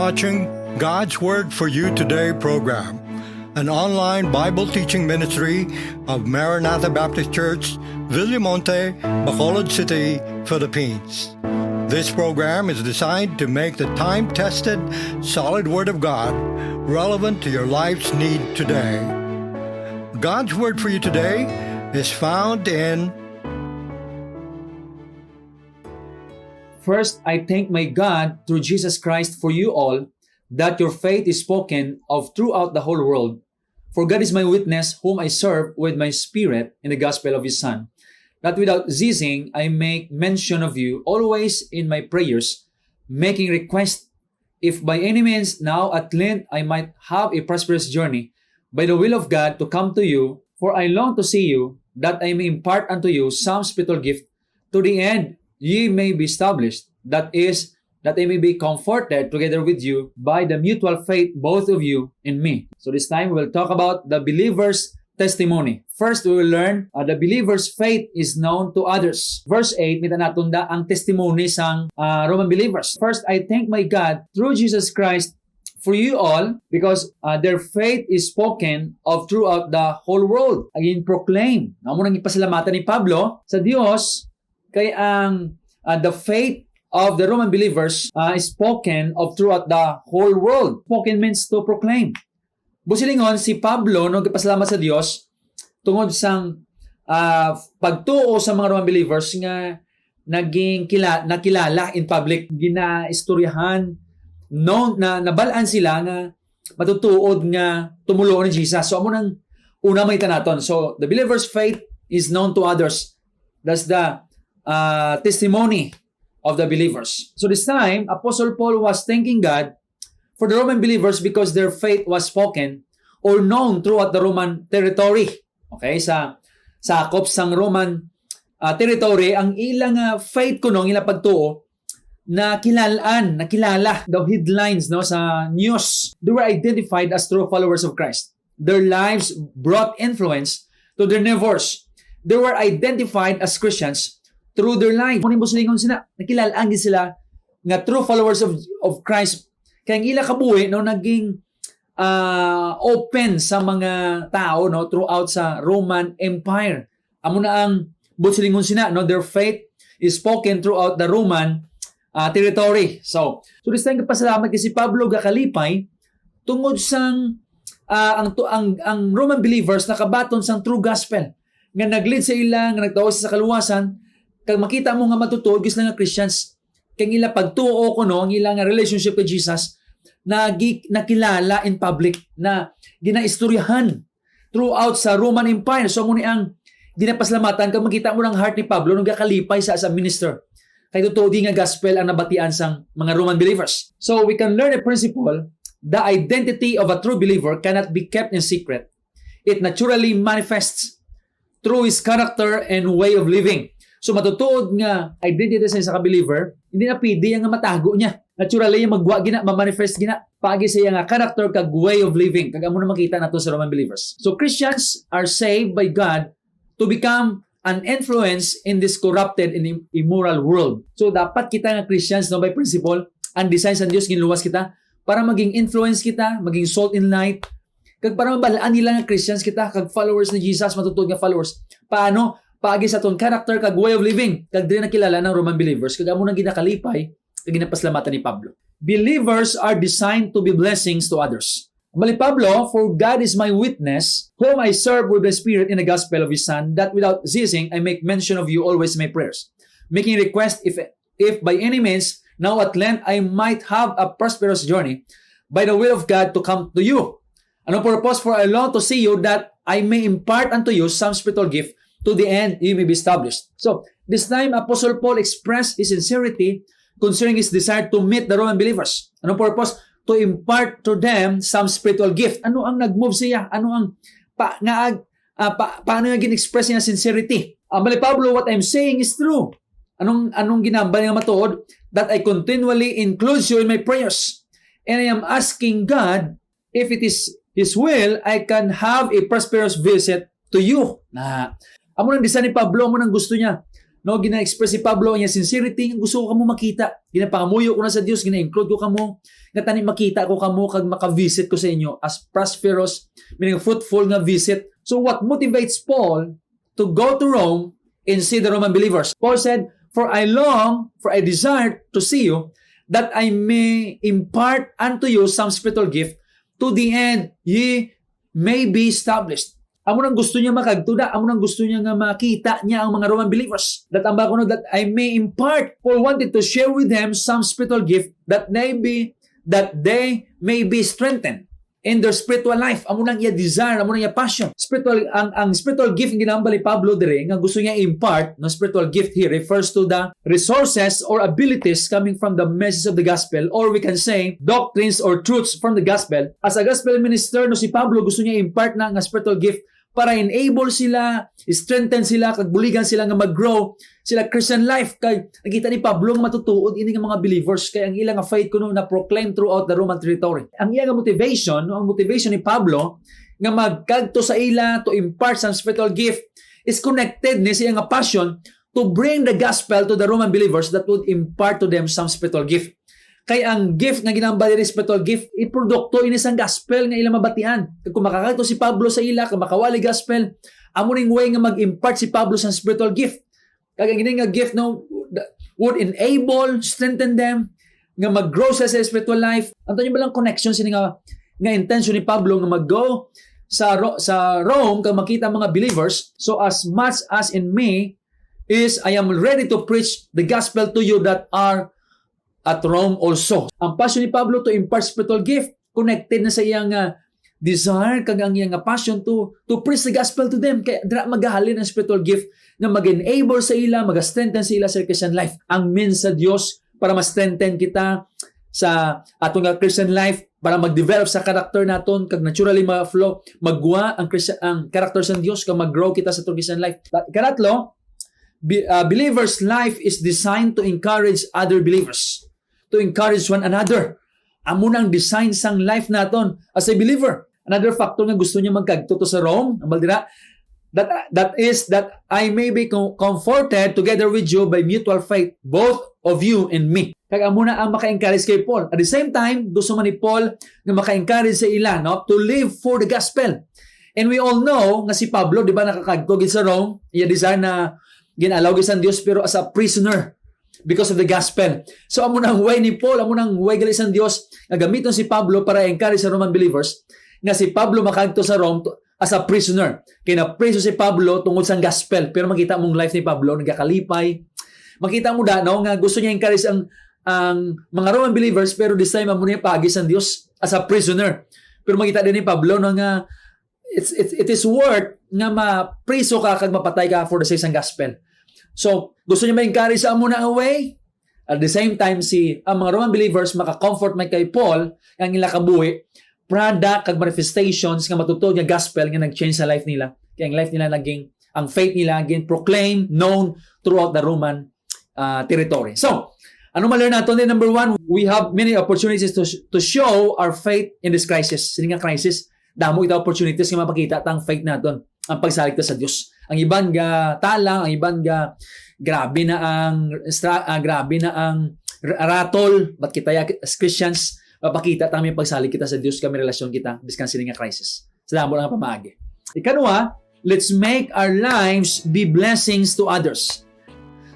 watching God's Word for You Today program, an online Bible teaching ministry of Maranatha Baptist Church, Villamonte, Bacolod City, Philippines. This program is designed to make the time-tested, solid Word of God relevant to your life's need today. God's Word for You today is found in First, I thank my God through Jesus Christ for you all, that your faith is spoken of throughout the whole world. For God is my witness, whom I serve with my spirit in the gospel of His Son, that without ceasing I make mention of you always in my prayers, making request, if by any means now at length I might have a prosperous journey, by the will of God to come to you, for I long to see you, that I may impart unto you some spiritual gift, to the end ye may be established, that is, that I may be comforted together with you by the mutual faith both of you in me. So this time we will talk about the believer's testimony. First, we will learn the believer's faith is known to others. Verse 8, mita natunda ang testimony sang Roman believers. First, I thank my God through Jesus Christ for you all, because their faith is spoken of throughout the whole world. Again, proclaim. Amo nang ipasalamatan ni Pablo sa Dios, kay ang the faith of the Roman believers is spoken of throughout the whole world. Spoken means to proclaim. Busilingon si Pablo nung ipasalamat sa Dios tungod sang pagtuo sa mga Roman believers nga naging nakilala in public, ginaistoryahan, nabalaan sila nga matutuod nga tumulo ni Jesus. So amo nang una may tanaton. So the believer's faith is known to others. That's the testimony of the believers. So this time, Apostle Paul was thanking God for the Roman believers because their faith was spoken or known throughout the Roman territory. Okay, sa sakop sang Roman territory, ang ilang faith kuno, ilang pagtuo, nakilala, the headlines no, sa news. They were identified as true followers of Christ. Their lives brought influence to their neighbors. They were identified as Christians through their life. Kung busilingon sila, nakilalaan din sila nga true followers of Christ. Kaya ang ila kabuhi no, naging open sa mga tao no, throughout sa Roman Empire. Amo na ang busilingon sila, no, their faith is spoken throughout the Roman territory. So this time kapasalamat kasi Pablo gakalipay tungod sang ang Roman believers nakabaton sang true gospel nga naglead sa ila, nga nagtawo sa kaluwasan. Kag makita mo nga matutuod gusto nga Christians, kang ila pagtuo ko no, ang ila nga relationship with Jesus nakilala in public, na ginaistoryahan throughout sa Roman Empire. So muna ang ginapaslamatan kag makita mo ng heart ni Pablo nung gakalipay sa minister. Kay totoo di nga gospel ang nabatian sang mga Roman believers. So we can learn a principle: the identity of a true believer cannot be kept in secret. It naturally manifests through his character and way of living. So matutuod nga identity sa isa ka believer, hindi na pwede nga matago niya. Naturally yung magwa gina, ma-manifest gina pagi sa nga character kag way of living. Kag amo na makita nato sa Roman believers. So Christians are saved by God to become an influence in this corrupted and immoral world. So dapat kita nga Christians no, by principle, ang design sa Dios ginluwas kita para maging influence kita, maging salt and light. Kag para mabalaan nila nga Christians kita, kag followers ni Jesus, matutuod nga followers. Paano? Paagi sa ton character kag way of living, kag dili nakilala ng Roman believers, kag amo nang ginakalipay, kag ginapaslamatan ni Pablo. Believers are designed to be blessings to others. Mali Pablo, for God is my witness, whom I serve with the Spirit in the gospel of His Son, that without ceasing I make mention of you always in my prayers, making request if by any means now at length I might have a prosperous journey, by the will of God to come to you. Ano purpose? For I long to see you, that I may impart unto you some spiritual gift, to the end you may be established. So this time Apostle Paul expressed his sincerity concerning his desire to meet the Roman believers. Ano purpose? To impart to them some spiritual gift. Ano ang nag-move siya? Ano ang paano nga gin-express niya sincerity? Mali Pablo, what I'm saying is true. Anong ginamba niya matuod? That I continually include you in my prayers. And I am asking God, if it is His will, I can have a prosperous visit to you. Amo nang design ni Pablo, amo nang gusto niya No, gina-express si Pablo ang sincerity nga gusto ko kamo makita. Ginapangamuyo ko na sa Dios, gina-include ko kamo nga tani makita ko kamo kag maka-visit ko sa inyo as prosperous, meaning fruitful nga visit. So what motivates Paul to go to Rome and see the Roman believers? Paul said, for I desire to see you, that I may impart unto you some spiritual gift, to the end ye may be established. Amo nang gusto niya makagtuda, amo nang gusto niya nga makita niya ang mga Roman believers. That ang bakuno, that I may impart. Paul wanted to share with them some spiritual gift that they may be strengthened in their spiritual life. Amo nang iya desire, amo nang iya passion. Ang spiritual gift nga ginambal ni Pablo dire nga gusto niya impart, no spiritual gift here refers to the resources or abilities coming from the message of the gospel, or we can say doctrines or truths from the gospel. As a gospel minister, no si Pablo gusto niya impart na nga spiritual gift para enable sila, strengthen sila, kagbuligan sila nga mag-grow sila Christian life. Kay nakita ni Pablo nga matutuod ini nga mga believers, kay ang ilang faith kuno na proclaim throughout the Roman territory. Ang iya nga motivation, no, ang motivation ni Pablo nga magkadto sa ila to impart some spiritual gift is connected ni sa nga passion to bring the gospel to the Roman believers that would impart to them some spiritual gift. Kay ang gift nga ginambal ni spiritual gift, iprodukto ini sang gospel nga ilang mabatian. Kung makakadto si Pablo sa ila, kung makawali gospel, amo ning way nga mag-impart si Pablo sa spiritual gift. Kag ang gini nga gift no would enable, strengthen them nga mag-grow sa spiritual life. Anto niyo ba lang connection sini nga intention ni Pablo nga mag-go sa Rome kag makita mga believers. So as much as in me is I am ready to preach the gospel to you that are at Rome also. Ang passion ni Pablo to impart spiritual gift connected na sa iyang desire kag ang iyang passion to preach the gospel to them. Kaya dira magahalin ang spiritual gift na mag-enable sa ila, mag-strengthen sa ila sa Christian life. Ang means sa Dios para ma-strengthen kita sa atong Christian life, para mag-develop sa character naton kag naturally ma-flow magwa ang character sa Dios kag mag-grow kita sa atong Christian life. Karatlo, believer's life is designed to encourage other believers, to encourage one another. Amo nang design sang life naton as a believer. Another factor nga gusto niya magkagtuto sa Rome, ambal dira, that is that I may be comforted together with you by mutual faith, both of you and me. Kag amo na ang maka-encourage kay Paul. At the same time, gusto man ni Paul nga maka-encourage sa ila, no, to live for the gospel. And we all know nga si Pablo, di ba, nakakagtugid sa Rome, iya desire na ginalaw gisan Dios pero as a prisoner because of the gospel. So amo nang way ni Paul, amo nang way gali sa Dios nga gamiton si Pablo para encourage sa Roman believers nga si Pablo makadto sa Rome as a prisoner. Kaya na-preso si Pablo tungod sa gospel, pero makita mong life ni Pablo nagakalipay. Makita mo no nga gusto niya encourage ang mga Roman believers, pero this time amo niya pagi sa Dios as a prisoner. Pero makita din ni Pablo no nga it is worth nga ma-preso ka kag mapatay ka for the sake ng gospel. So, gusto niya ma-encourage sa amo na away. At the same time, ang mga Roman believers maka-comfort may kay Paul ang ila kabuhi, product kag manifestations nga matutod nga gospel nga nag-change sa life nila. Kaya ang life nila ang faith nila naging proclaim, known throughout the Roman territory. So, ano ma-learn natin? Number one, we have many opportunities to show our faith in this crisis. Sini nga crisis, damo ita opportunities nga mapakita tang faith naton, ang pagsalig ta sa Dios. Ang iban ga talang, ang iban ga grabe na ang ratol, but kita as Christians mapakita tami ang pagsalig kita sa Dios, kami relasyon kita biskan sini nga crisis. Salamat lang pamaagi. Ikaduha, let's make our lives be blessings to others.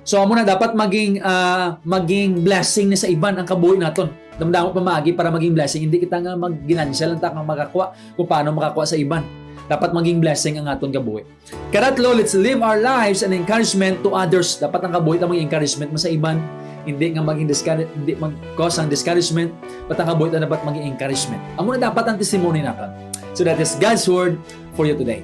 So amo na dapat maging blessing ni sa iban ang kabuhi naton. Damdamo pamaagi para maging blessing. Hindi kita nga mag-ginansya lang ta kang makakuha kung paano makakuha sa iban. Dapat maging blessing ang aton kabuhi. Karatlo, let's live our lives an encouragement to others. Dapat ang kabuhi ta maging encouragement mo sa iban. Hindi nga maging hindi mag-cause ang discouragement. But ang kabuhi ta dapat maging encouragement. Amo na dapat ang testimony natin. So that is God's word for you today.